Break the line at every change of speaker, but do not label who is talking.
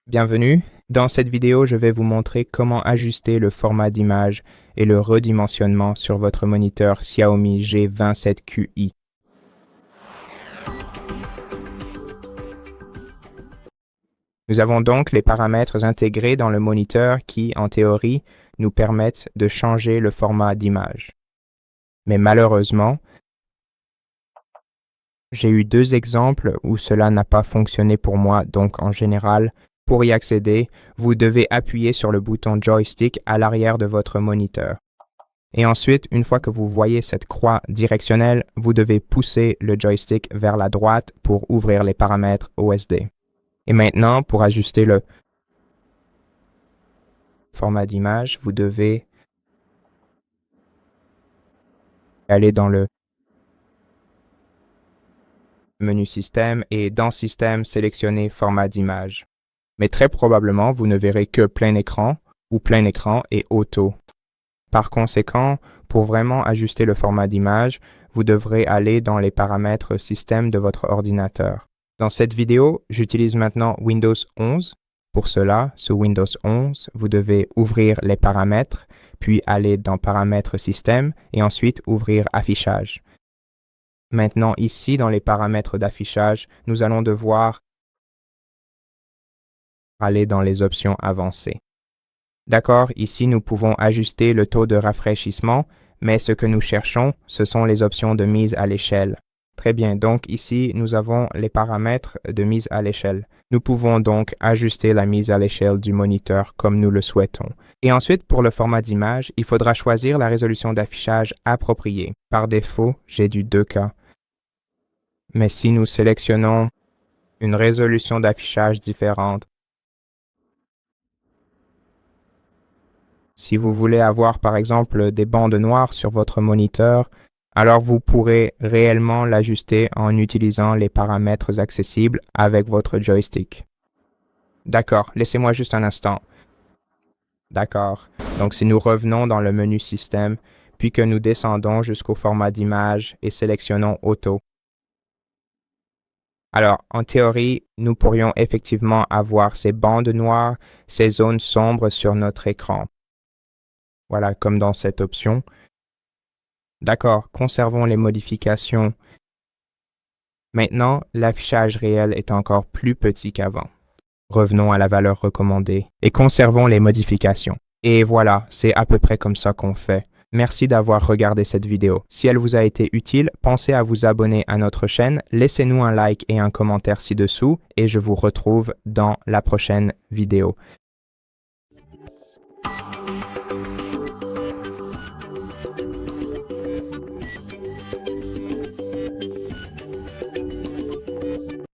Bienvenue. Dans cette vidéo, je vais vous montrer comment ajuster le format d'image et le redimensionnement sur votre moniteur Xiaomi G27QI. Nous avons donc les paramètres intégrés dans le moniteur qui, en théorie, nous permettent de changer le format d'image. Mais malheureusement, j'ai eu deux exemples où cela n'a pas fonctionné pour moi, donc en général, pour y accéder, vous devez appuyer sur le bouton joystick à l'arrière de votre moniteur. Et ensuite, une fois que vous voyez cette croix directionnelle, vous devez pousser le joystick vers la droite pour ouvrir les paramètres OSD. Et maintenant, pour ajuster le format d'image, vous devez aller dans le menu Système et dans Système, sélectionner Format d'image. Mais très probablement, vous ne verrez que plein écran ou plein écran et auto. Par conséquent, pour vraiment ajuster le format d'image, vous devrez aller dans les paramètres système de votre ordinateur. Dans cette vidéo, j'utilise maintenant Windows 11. Pour cela, sous Windows 11, vous devez ouvrir les paramètres, puis aller dans Paramètres système et ensuite ouvrir Affichage. Maintenant, ici, dans les paramètres d'affichage, nous allons devoir aller dans les options avancées. D'accord, ici nous pouvons ajuster le taux de rafraîchissement, mais ce que nous cherchons, ce sont les options de mise à l'échelle. Très bien, donc ici nous avons les paramètres de mise à l'échelle. Nous pouvons donc ajuster la mise à l'échelle du moniteur comme nous le souhaitons. Et ensuite, pour le format d'image, il faudra choisir la résolution d'affichage appropriée. Par défaut, j'ai du 2K. Mais si nous sélectionnons une résolution d'affichage différente, si vous voulez avoir par exemple des bandes noires sur votre moniteur, alors vous pourrez réellement l'ajuster en utilisant les paramètres accessibles avec votre joystick. D'accord, laissez-moi juste un instant. D'accord, donc si nous revenons dans le menu Système, puis que nous descendons jusqu'au format d'image et sélectionnons Auto. Alors, en théorie, nous pourrions effectivement avoir ces bandes noires, ces zones sombres sur notre écran. Voilà, comme dans cette option. D'accord, conservons les modifications. Maintenant, l'affichage réel est encore plus petit qu'avant. Revenons à la valeur recommandée et conservons les modifications. Et voilà, c'est à peu près comme ça qu'on fait. Merci d'avoir regardé cette vidéo. Si elle vous a été utile, pensez à vous abonner à notre chaîne, laissez-nous un like et un commentaire ci-dessous et je vous retrouve dans la prochaine vidéo.